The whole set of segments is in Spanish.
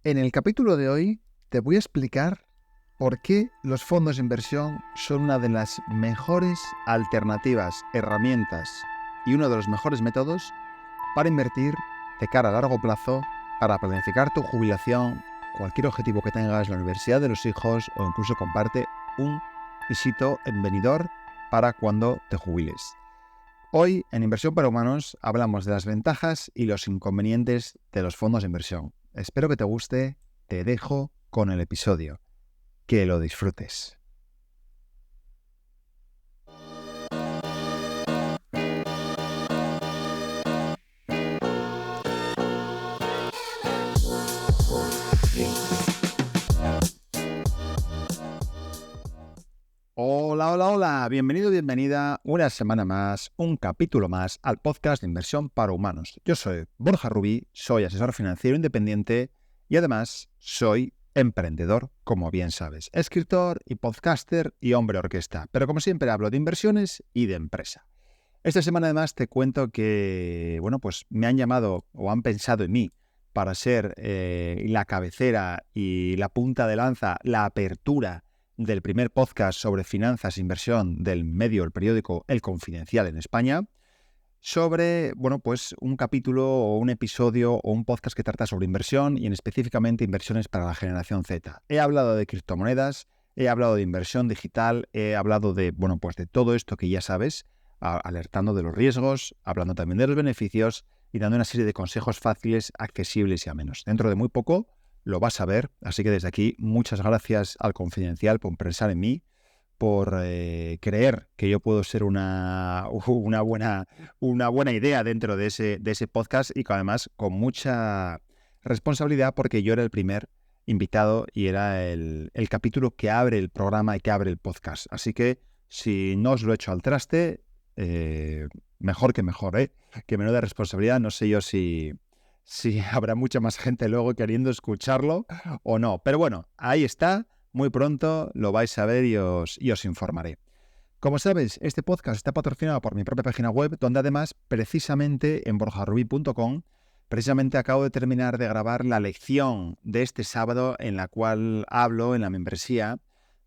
En el capítulo de hoy te voy a explicar por qué los fondos de inversión son una de las mejores alternativas, herramientas y uno de los mejores métodos para invertir de cara a largo plazo, para planificar tu jubilación, cualquier objetivo que tengas, la universidad de los hijos o incluso comparte un pisito en Benidorm para cuando te jubiles. Hoy, en Inversión para Humanos, hablamos de las ventajas y los inconvenientes de los fondos de inversión. Espero que te guste, te dejo con el episodio. Que lo disfrutes. Hola, hola, hola. Bienvenido, bienvenida una semana más, un capítulo más al podcast de Inversión para Humanos. Yo soy Borja Rubí, soy asesor financiero independiente y además soy emprendedor, como bien sabes, escritor y podcaster y hombre orquesta. Pero como siempre hablo de inversiones y de empresa. Esta semana además te cuento que, pues me han llamado o han pensado en mí para ser la cabecera y la punta de lanza, la apertura del primer podcast sobre finanzas e inversión del medio, el periódico El Confidencial en España, sobre, un capítulo o un episodio o un podcast que trata sobre inversión y en específicamente inversiones para la generación Z. He hablado de criptomonedas, he hablado de inversión digital, he hablado de, de todo esto que ya sabes, alertando de los riesgos, hablando también de los beneficios y dando una serie de consejos fáciles, accesibles y amenos. Dentro de muy poco lo vas a ver, así que desde aquí muchas gracias al Confidencial por pensar en mí, por creer que yo puedo ser una buena idea dentro de ese podcast y que además con mucha responsabilidad porque yo era el primer invitado y era el capítulo que abre el programa y que abre el podcast. Así que si no os lo he hecho al traste, mejor que mejor, ¿eh? Que menuda responsabilidad. No sé yo si habrá mucha más gente luego queriendo escucharlo o no. Pero bueno, ahí está. Muy pronto lo vais a ver y os informaré. Como sabes, este podcast está patrocinado por mi propia página web, donde además, precisamente en borjarubí.com, precisamente acabo de terminar de grabar la lección de este sábado en la cual hablo en la membresía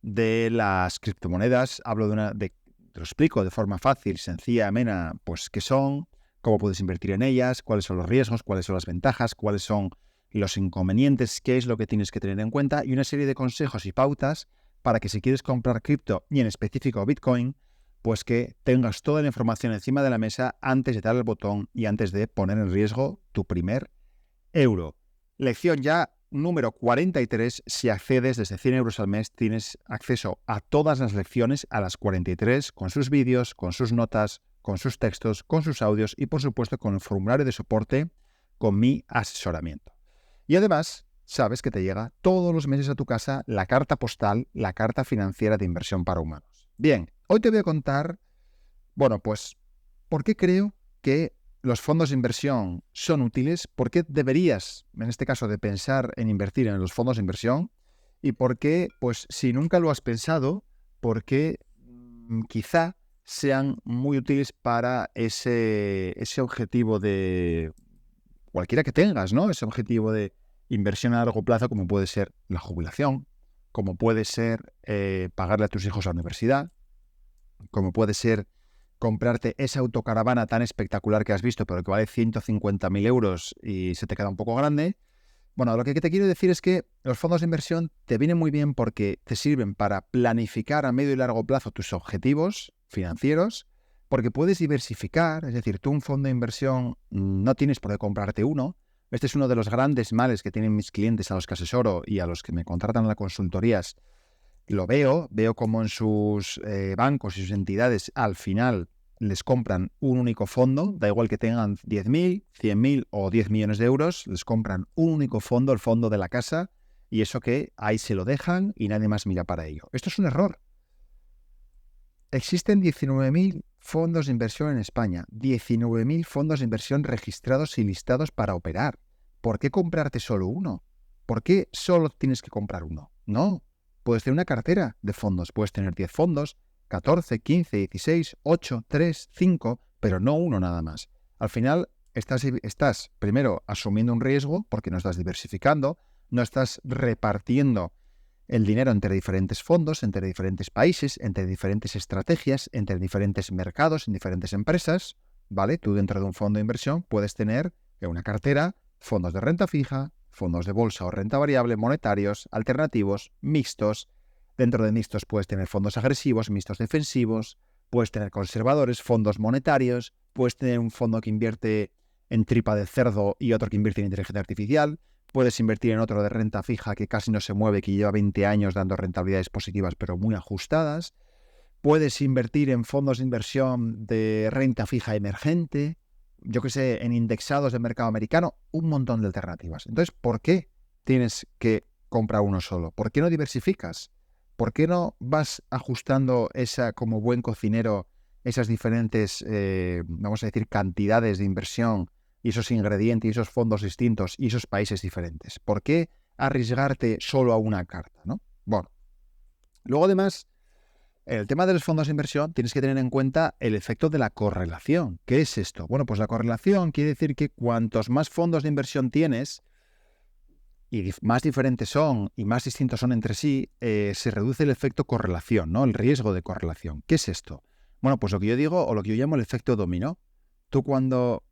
de las criptomonedas. Te lo explico de forma fácil, sencilla, amena, pues qué son, cómo puedes invertir en ellas, cuáles son los riesgos, cuáles son las ventajas, cuáles son los inconvenientes, qué es lo que tienes que tener en cuenta y una serie de consejos y pautas para que si quieres comprar cripto y en específico Bitcoin, pues que tengas toda la información encima de la mesa antes de dar el botón y antes de poner en riesgo tu primer euro. Lección ya número 43. Si accedes desde 100 euros al mes, tienes acceso a todas las lecciones, a las 43, con sus vídeos, con sus notas, con sus textos, con sus audios y, por supuesto, con el formulario de soporte, con mi asesoramiento. Y además, sabes que te llega todos los meses a tu casa la carta postal, la carta financiera de Inversión para Humanos. Bien, hoy te voy a contar, ¿por qué creo que los fondos de inversión son útiles? ¿Por qué deberías, en este caso, de pensar en invertir en los fondos de inversión? Y por qué, si nunca lo has pensado, por qué quizá sean muy útiles para ese objetivo de cualquiera que tengas, ¿no? Ese objetivo de inversión a largo plazo, como puede ser la jubilación, como puede ser pagarle a tus hijos a la universidad, como puede ser comprarte esa autocaravana tan espectacular que has visto, pero que vale 150.000 euros y se te queda un poco grande. Bueno, lo que te quiero decir es que los fondos de inversión te vienen muy bien porque te sirven para planificar a medio y largo plazo tus objetivos financieros, porque puedes diversificar, es decir, tú un fondo de inversión no tienes por qué comprarte uno. Este es uno de los grandes males que tienen mis clientes a los que asesoro y a los que me contratan en las consultorías. Lo veo como en sus bancos y sus entidades al final les compran un único fondo, da igual que tengan 10.000, 100.000 o 10 millones de euros, les compran un único fondo, el fondo de la casa, y eso que ahí se lo dejan y nadie más mira para ello. Esto es un error. Existen 19.000 fondos de inversión en España, 19.000 fondos de inversión registrados y listados para operar. ¿Por qué comprarte solo uno? ¿Por qué solo tienes que comprar uno? No. Puedes tener una cartera de fondos, puedes tener 10 fondos, 14, 15, 16, 8, 3, 5, pero no uno nada más. Al final estás primero asumiendo un riesgo porque no estás diversificando, no estás repartiendo el dinero entre diferentes fondos, entre diferentes países, entre diferentes estrategias, entre diferentes mercados, en diferentes empresas, ¿vale? Tú dentro de un fondo de inversión puedes tener en una cartera fondos de renta fija, fondos de bolsa o renta variable, monetarios, alternativos, mixtos. Dentro de mixtos puedes tener fondos agresivos, mixtos defensivos, puedes tener conservadores, fondos monetarios, puedes tener un fondo que invierte en tripa de cerdo y otro que invierte en inteligencia artificial. Puedes invertir en otro de renta fija que casi no se mueve, que lleva 20 años dando rentabilidades positivas pero muy ajustadas. Puedes invertir en fondos de inversión de renta fija emergente, yo que sé, en indexados del mercado americano, un montón de alternativas. Entonces, ¿por qué tienes que comprar uno solo? ¿Por qué no diversificas? ¿Por qué no vas ajustando como buen cocinero, esas diferentes, vamos a decir, cantidades de inversión y esos ingredientes y esos fondos distintos y esos países diferentes? ¿Por qué arriesgarte solo a una carta, ¿no? Bueno, luego además, en el tema de los fondos de inversión tienes que tener en cuenta el efecto de la correlación. ¿Qué es esto? Bueno, pues la correlación quiere decir que cuantos más fondos de inversión tienes y más diferentes son y más distintos son entre sí, se reduce el efecto correlación, ¿no? El riesgo de correlación. ¿Qué es esto? Bueno, pues lo que yo digo o lo que yo llamo el efecto dominó. Tú cuando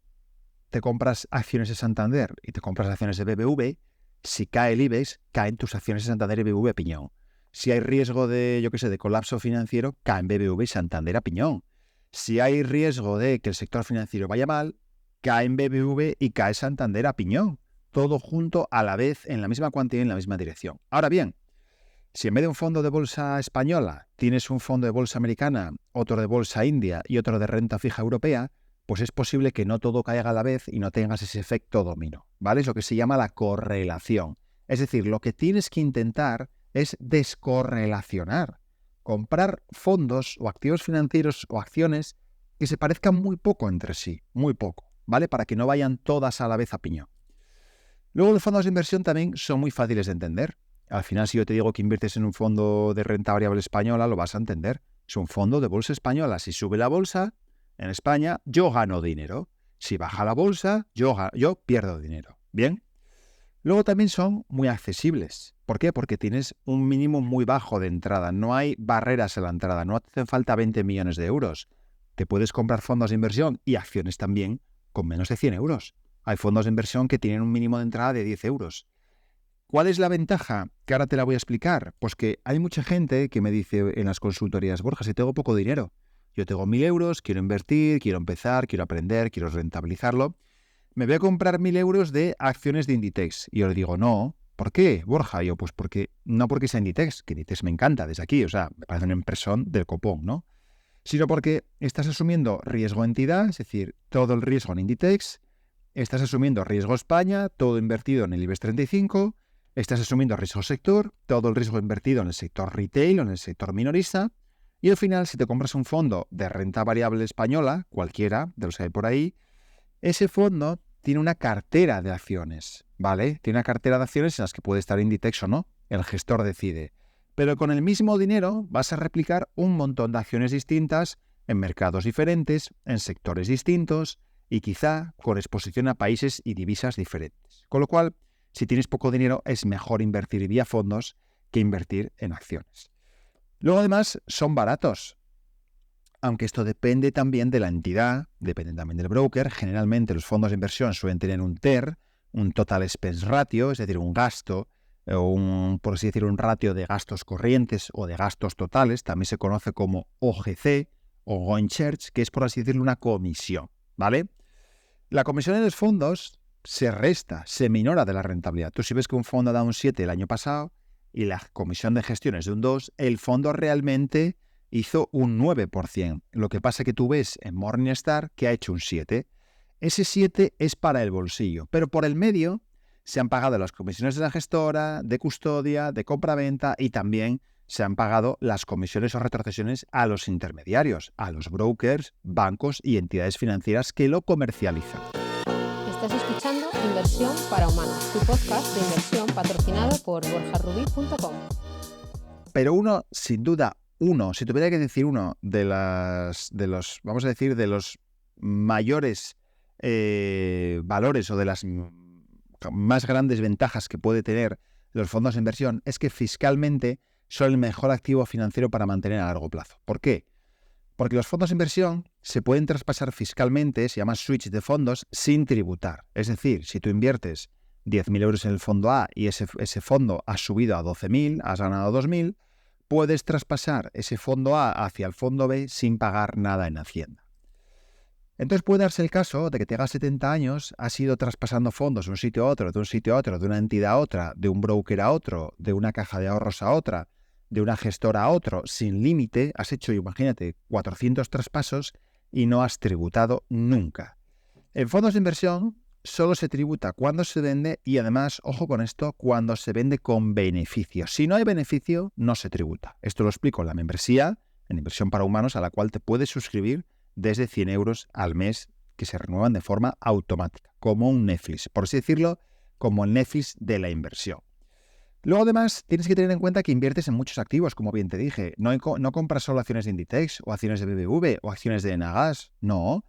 te compras acciones de Santander y te compras acciones de BBV, si cae el IBEX, caen tus acciones de Santander y BBV a piñón. Si hay riesgo de, yo qué sé, de colapso financiero, caen BBV y Santander a piñón. Si hay riesgo de que el sector financiero vaya mal, caen BBV y cae Santander a piñón. Todo junto a la vez, en la misma cuantía y en la misma dirección. Ahora bien, si en vez de un fondo de bolsa española tienes un fondo de bolsa americana, otro de bolsa india y otro de renta fija europea, pues es posible que no todo caiga a la vez y no tengas ese efecto dominó, ¿vale? Es lo que se llama la correlación. Es decir, lo que tienes que intentar es descorrelacionar, comprar fondos o activos financieros o acciones que se parezcan muy poco entre sí, muy poco, ¿vale? Para que no vayan todas a la vez a piñón. Luego los fondos de inversión también son muy fáciles de entender. Al final, si yo te digo que inviertes en un fondo de renta variable española, lo vas a entender. Es un fondo de bolsa española. Si sube la bolsa en España, yo gano dinero. Si baja la bolsa, yo pierdo dinero. ¿Bien? Luego también son muy accesibles. ¿Por qué? Porque tienes un mínimo muy bajo de entrada. No hay barreras en la entrada. No te hacen falta 20 millones de euros. Te puedes comprar fondos de inversión y acciones también con menos de 100 euros. Hay fondos de inversión que tienen un mínimo de entrada de 10 euros. ¿Cuál es la ventaja? Que ahora te la voy a explicar. Pues que hay mucha gente que me dice en las consultorías, Borja, si tengo poco dinero, yo tengo 1.000 euros, quiero invertir, quiero empezar, quiero aprender, quiero rentabilizarlo, me voy a comprar 1.000 euros de acciones de Inditex. Y yo le digo, no. ¿Por qué, Borja? Y yo, pues no porque sea Inditex, que Inditex me encanta desde aquí, o sea, me parece una impresión del copón, ¿no? Sino porque estás asumiendo riesgo entidad, es decir, todo el riesgo en Inditex, estás asumiendo riesgo España, todo invertido en el IBEX 35, estás asumiendo riesgo sector, todo el riesgo invertido en el sector retail o en el sector minorista, y al final, si te compras un fondo de renta variable española, cualquiera de los que hay por ahí, ese fondo tiene una cartera de acciones, ¿vale? Tiene una cartera de acciones en las que puede estar Inditex o no, el gestor decide. Pero con el mismo dinero vas a replicar un montón de acciones distintas en mercados diferentes, en sectores distintos, y quizá con exposición a países y divisas diferentes. Con lo cual, si tienes poco dinero, es mejor invertir vía fondos que invertir en acciones. Luego, además, son baratos. Aunque esto depende también de la entidad, depende también del broker. Generalmente los fondos de inversión suelen tener un TER, un Total Expense Ratio, es decir, un gasto, o por así decirlo, un ratio de gastos corrientes o de gastos totales. También se conoce como OGC o Going Charge, que es, por así decirlo, una comisión, ¿vale? La comisión en los fondos se resta, se minora de la rentabilidad. Tú si ves que un fondo da un 7 el año pasado y la comisión de gestión es de un 2, el fondo realmente hizo un 9%. Lo que pasa es que tú ves en Morningstar que ha hecho un 7. Ese 7 es para el bolsillo, pero por el medio se han pagado las comisiones de la gestora, de custodia, de compra-venta y también se han pagado las comisiones o retrocesiones a los intermediarios, a los brokers, bancos y entidades financieras que lo comercializan. Estás escuchando Inversión para Humanos, tu podcast de inversión patrocinado por borjarubí.com. Pero uno, sin duda, si tuviera que decir uno de los, vamos a decir, de los mayores valores o de las más grandes ventajas que puede tener los fondos de inversión es que fiscalmente son el mejor activo financiero para mantener a largo plazo. ¿Por qué? Porque los fondos de inversión se pueden traspasar fiscalmente, se llama switch de fondos, sin tributar. Es decir, si tú inviertes 10.000 euros en el fondo A y ese fondo ha subido a 12.000, has ganado 2.000, puedes traspasar ese fondo A hacia el fondo B sin pagar nada en Hacienda. Entonces puede darse el caso de que tengas 70 años, has ido traspasando fondos de un sitio a otro, de un sitio a otro, de una entidad a otra, de un broker a otro, de una caja de ahorros a otra, de una gestora a otro, sin límite, has hecho, imagínate, 400 traspasos y no has tributado nunca. En fondos de inversión solo se tributa cuando se vende y además, ojo con esto, cuando se vende con beneficio. Si no hay beneficio, no se tributa. Esto lo explico en la membresía, en Inversión para Humanos, a la cual te puedes suscribir desde 100 euros al mes, que se renuevan de forma automática, como un Netflix, por así decirlo, como el Netflix de la inversión. Luego, además, tienes que tener en cuenta que inviertes en muchos activos, como bien te dije. No compras solo acciones de Inditex, o acciones de BBV, o acciones de Enagas. No.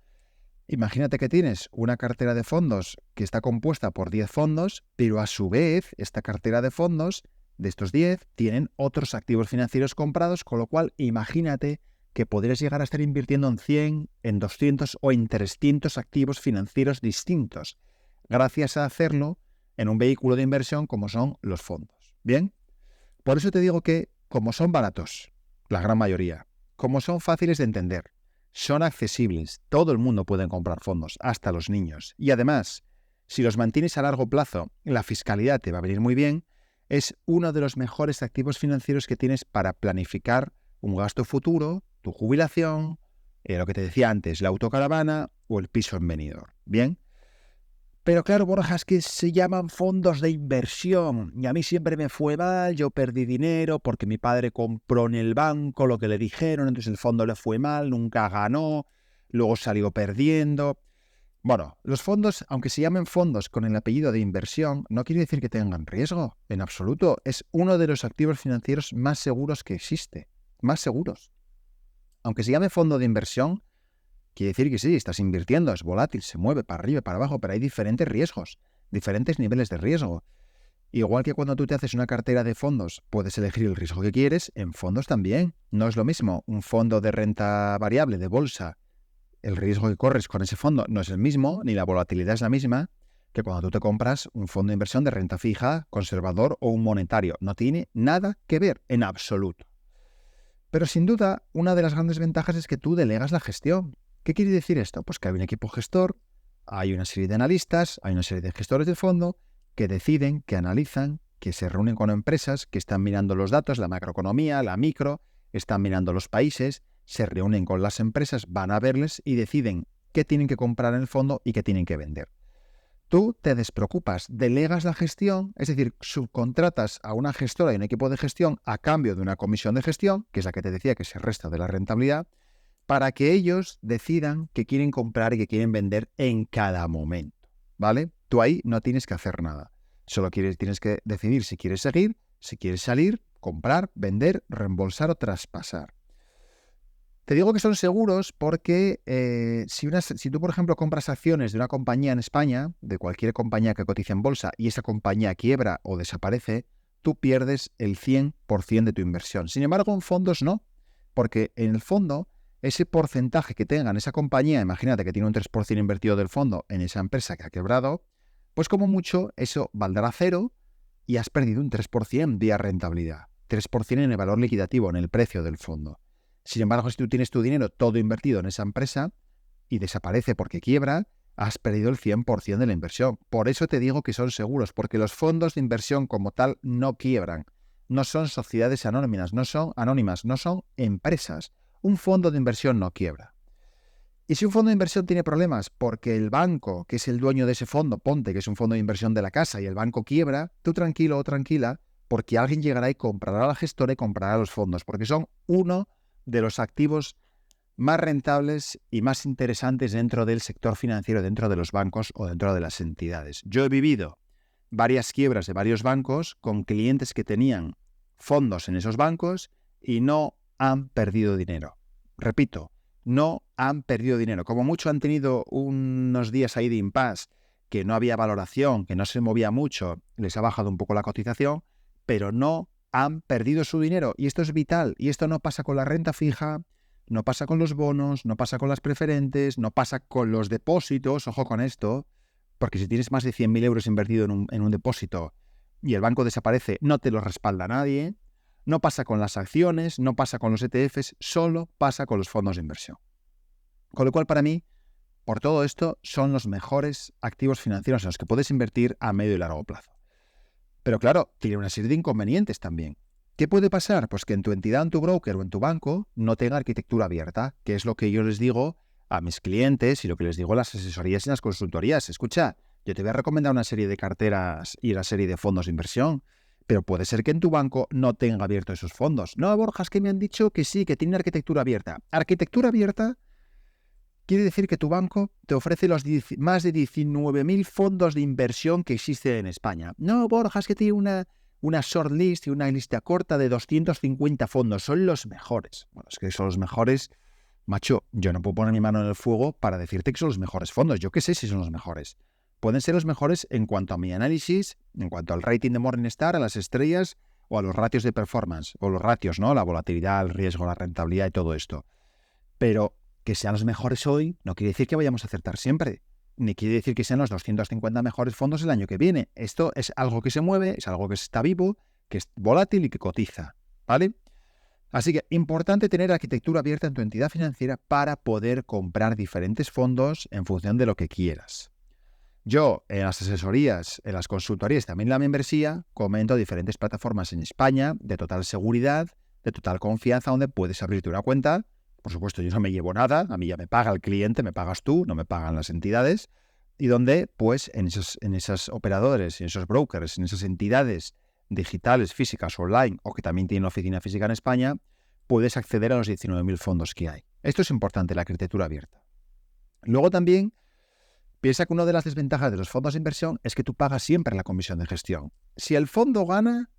Imagínate que tienes una cartera de fondos que está compuesta por 10 fondos, pero a su vez, esta cartera de fondos, de estos 10, tienen otros activos financieros comprados, con lo cual, imagínate que podrías llegar a estar invirtiendo en 100, en 200 o en 300 activos financieros distintos, gracias a hacerlo en un vehículo de inversión como son los fondos. ¿Bien? Por eso te digo que, como son baratos, la gran mayoría, como son fáciles de entender, son accesibles, todo el mundo puede comprar fondos, hasta los niños, y además, si los mantienes a largo plazo, la fiscalidad te va a venir muy bien, es uno de los mejores activos financieros que tienes para planificar un gasto futuro, tu jubilación, lo que te decía antes, la autocaravana o el piso en Benidorm. ¿Bien? Pero claro, Borja, es que se llaman fondos de inversión y a mí siempre me fue mal, yo perdí dinero porque mi padre compró en el banco lo que le dijeron, entonces el fondo le fue mal, nunca ganó, luego salió perdiendo. Bueno, los fondos, aunque se llamen fondos con el apellido de inversión, no quiere decir que tengan riesgo, en absoluto. Es uno de los activos financieros más seguros que existe, más seguros. Aunque se llame fondo de inversión, quiere decir que sí, estás invirtiendo, es volátil, se mueve para arriba y para abajo, pero hay diferentes riesgos, diferentes niveles de riesgo. Igual que cuando tú te haces una cartera de fondos, puedes elegir el riesgo que quieres, en fondos también. No es lo mismo un fondo de renta variable de bolsa, el riesgo que corres con ese fondo no es el mismo, ni la volatilidad es la misma, que cuando tú te compras un fondo de inversión de renta fija, conservador o un monetario. No tiene nada que ver, en absoluto. Pero sin duda, una de las grandes ventajas es que tú delegas la gestión. ¿Qué quiere decir esto? Pues que hay un equipo gestor, hay una serie de analistas, hay una serie de gestores de fondo que deciden, que analizan, que se reúnen con empresas, que están mirando los datos, la macroeconomía, la micro, están mirando los países, se reúnen con las empresas, van a verles y deciden qué tienen que comprar en el fondo y qué tienen que vender. Tú te despreocupas, delegas la gestión, es decir, subcontratas a una gestora y un equipo de gestión a cambio de una comisión de gestión, que es la que te decía que se resta de la rentabilidad, para que ellos decidan qué quieren comprar y qué quieren vender en cada momento, ¿vale? Tú ahí no tienes que hacer nada. Solo tienes que decidir si quieres seguir, si quieres salir, comprar, vender, reembolsar o traspasar. Te digo que son seguros porque si tú, por ejemplo, compras acciones de una compañía en España, de cualquier compañía que cotiza en bolsa, y esa compañía quiebra o desaparece, tú pierdes el 100% de tu inversión. Sin embargo, en fondos no, porque en el fondo, ese porcentaje que tenga en esa compañía, imagínate que tiene un 3% invertido del fondo en esa empresa que ha quebrado, pues como mucho eso valdrá cero y has perdido un 3% vía rentabilidad. 3% en el valor liquidativo, en el precio del fondo. Sin embargo, si tú tienes tu dinero todo invertido en esa empresa y desaparece porque quiebra, has perdido el 100% de la inversión. Por eso te digo que son seguros, porque los fondos de inversión como tal no quiebran. No son sociedades anónimas, no son empresas. Un fondo de inversión no quiebra. Y si un fondo de inversión tiene problemas porque el banco, que es el dueño de ese fondo, ponte que es un fondo de inversión de la casa y el banco quiebra, tú tranquilo o tranquila, porque alguien llegará y comprará a la gestora y comprará los fondos, porque son uno de los activos más rentables y más interesantes dentro del sector financiero, dentro de los bancos o dentro de las entidades. Yo he vivido varias quiebras de varios bancos con clientes que tenían fondos en esos bancos y no han perdido dinero. Repito, no han perdido dinero. Como mucho han tenido unos días ahí de impasse que no había valoración, que no se movía mucho, les ha bajado un poco la cotización, pero no han perdido su dinero. Y esto es vital. Y esto no pasa con la renta fija, no pasa con los bonos, no pasa con las preferentes, no pasa con los depósitos. Ojo con esto, porque si tienes más de 100.000 euros invertido en un depósito y el banco desaparece, no te lo respalda nadie. No pasa con las acciones, no pasa con los ETFs, solo pasa con los fondos de inversión. Con lo cual, para mí, por todo esto, son los mejores activos financieros en los que puedes invertir a medio y largo plazo. Pero claro, tiene una serie de inconvenientes también. ¿Qué puede pasar? Pues que en tu entidad, en tu broker o en tu banco no tenga arquitectura abierta, que es lo que yo les digo a mis clientes y lo que les digo a las asesorías y las consultorías. Escucha, yo te voy a recomendar una serie de carteras y una serie de fondos de inversión, pero puede ser que en tu banco no tenga abiertos esos fondos. No, Borja, es que me han dicho que sí, que tiene arquitectura abierta. Arquitectura abierta quiere decir que tu banco te ofrece los más de 19.000 fondos de inversión que existen en España. No, Borja, es que tiene una short list y una lista corta de 250 fondos. Son los mejores. Bueno, es que son los mejores. Macho, yo no puedo poner mi mano en el fuego para decirte que son los mejores fondos. Yo qué sé si son los mejores. Pueden ser los mejores en cuanto a mi análisis, en cuanto al rating de Morningstar, a las estrellas o a los ratios de performance, o los ratios, ¿no? La volatilidad, el riesgo, la rentabilidad y todo esto. Pero que sean los mejores hoy no quiere decir que vayamos a acertar siempre, ni quiere decir que sean los 250 mejores fondos el año que viene. Esto es algo que se mueve, es algo que está vivo, que es volátil y que cotiza, ¿vale? Así que importante tener arquitectura abierta en tu entidad financiera para poder comprar diferentes fondos en función de lo que quieras. Yo, en las asesorías, en las consultorías, también en la membresía, comento diferentes plataformas en España de total seguridad, de total confianza, donde puedes abrirte una cuenta. Por supuesto, yo no me llevo nada, a mí ya me paga el cliente, me pagas tú, no me pagan las entidades, y donde, pues, en esos operadores, en esos brokers, en esas entidades digitales, físicas, online, o que también tienen oficina física en España, puedes acceder a los 19.000 fondos que hay. Esto es importante, la arquitectura abierta. Luego también, piensa que una de las desventajas de los fondos de inversión es que tú pagas siempre la comisión de gestión. Si el fondo gana,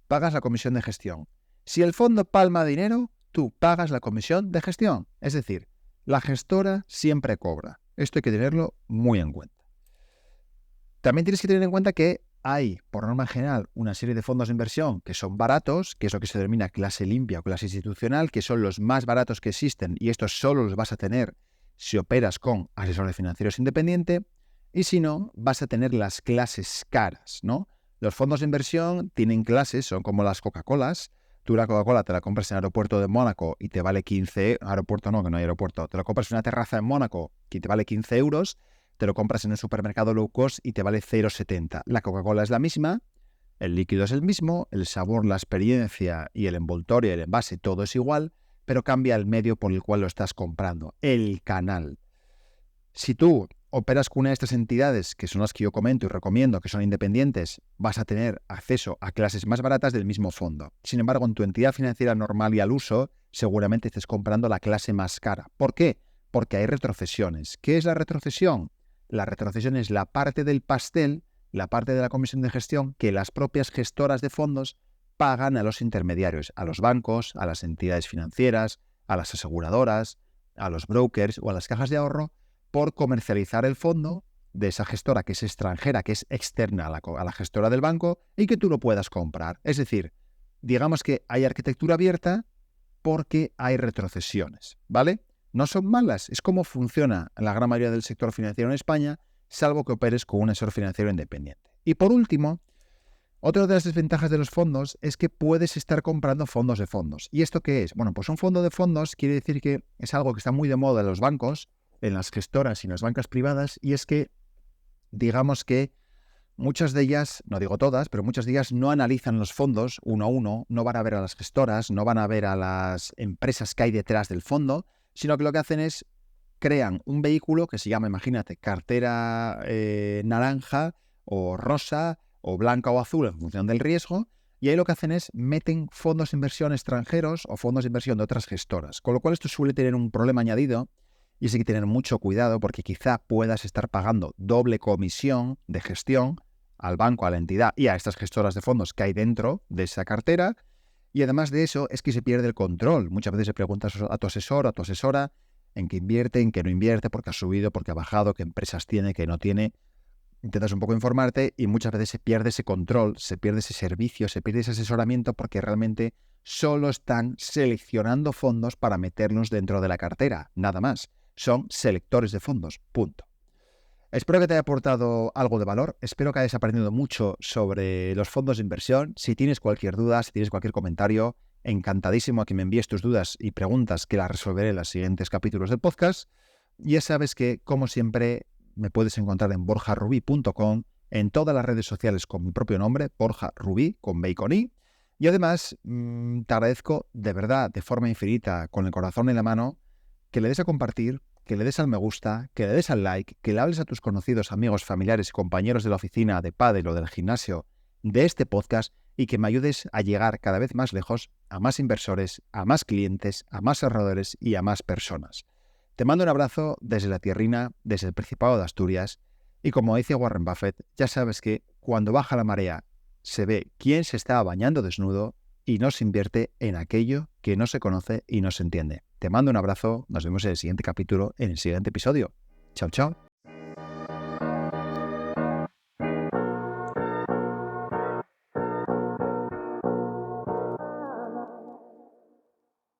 pagas la comisión de gestión. Si el fondo palma dinero, tú pagas la comisión de gestión. Es decir, la gestora siempre cobra. Esto hay que tenerlo muy en cuenta. También tienes que tener en cuenta que hay, por norma general, una serie de fondos de inversión que son baratos, que es lo que se denomina clase limpia o clase institucional, que son los más baratos que existen, y estos solo los vas a tener si operas con asesores financieros independientes, y si no, vas a tener las clases caras, ¿no? Los fondos de inversión tienen clases, son como las Coca-Colas. Tú la Coca-Cola te la compras en el aeropuerto de Mónaco y te vale 15 euros. Aeropuerto no, que no hay aeropuerto. Te lo compras en una terraza en Mónaco y te vale 15 euros. Te lo compras en un supermercado low cost y te vale 0,70. La Coca-Cola es la misma, el líquido es el mismo, el sabor, la experiencia y el envoltorio, el envase, todo es igual, pero cambia el medio por el cual lo estás comprando, el canal. Si tú operas con una de estas entidades, que son las que yo comento y recomiendo, que son independientes, vas a tener acceso a clases más baratas del mismo fondo. Sin embargo, en tu entidad financiera normal y al uso, seguramente estés comprando la clase más cara. ¿Por qué? Porque hay retrocesiones. ¿Qué es la retrocesión? La retrocesión es la parte del pastel, la parte de la comisión de gestión que las propias gestoras de fondos pagan a los intermediarios, a los bancos, a las entidades financieras, a las aseguradoras, a los brokers o a las cajas de ahorro por comercializar el fondo de esa gestora que es extranjera, que es externa a la gestora del banco y que tú lo puedas comprar. Es decir, digamos que hay arquitectura abierta porque hay retrocesiones, ¿vale? No son malas, es como funciona la gran mayoría del sector financiero en España, salvo que operes con un asesor financiero independiente. Y por último, otra de las desventajas de los fondos es que puedes estar comprando fondos de fondos. ¿Y esto qué es? Bueno, pues un fondo de fondos quiere decir que es algo que está muy de moda en los bancos, en las gestoras y en las bancas privadas, y es que, digamos que muchas de ellas, no digo todas, pero muchas de ellas no analizan los fondos uno a uno, no van a ver a las gestoras, no van a ver a las empresas que hay detrás del fondo, sino que lo que hacen es crean un vehículo que se llama, imagínate, cartera naranja o rosa o blanca o azul en función del riesgo, y ahí lo que hacen es meten fondos de inversión extranjeros o fondos de inversión de otras gestoras, con lo cual esto suele tener un problema añadido, y sí que tener mucho cuidado porque quizá puedas estar pagando doble comisión de gestión al banco, a la entidad y a estas gestoras de fondos que hay dentro de esa cartera, y además de eso es que se pierde el control. Muchas veces le preguntas a tu asesor o a tu asesora en qué invierte, en qué no invierte, porque ha subido, porque ha bajado, qué empresas tiene, qué no tiene. intentas un poco informarte y muchas veces se pierde ese control, se pierde ese servicio, se pierde ese asesoramiento porque realmente solo están seleccionando fondos para meterlos dentro de la cartera, nada más. Son selectores de fondos, punto. Espero que te haya aportado algo de valor, espero que hayas aprendido mucho sobre los fondos de inversión. Si tienes cualquier duda, si tienes cualquier comentario, encantadísimo a que me envíes tus dudas y preguntas que las resolveré en los siguientes capítulos del podcast. Ya sabes que, como siempre, me puedes encontrar en borjarubí.com, en todas las redes sociales con mi propio nombre, Borja Rubí, con B y con I. Y además, te agradezco de verdad, de forma infinita, con el corazón en la mano, que le des a compartir, que le des al me gusta, que le des al like, que le hables a tus conocidos, amigos, familiares y compañeros de la oficina, de pádel o del gimnasio de este podcast y que me ayudes a llegar cada vez más lejos a más inversores, a más clientes, a más ahorradores y a más personas. Te mando un abrazo desde la tierrina, desde el Principado de Asturias y como dice Warren Buffett, ya sabes que cuando baja la marea se ve quién se está bañando desnudo y no se invierte en aquello que no se conoce y no se entiende. Te mando un abrazo, nos vemos en el siguiente capítulo, en el siguiente episodio. Chao, chao.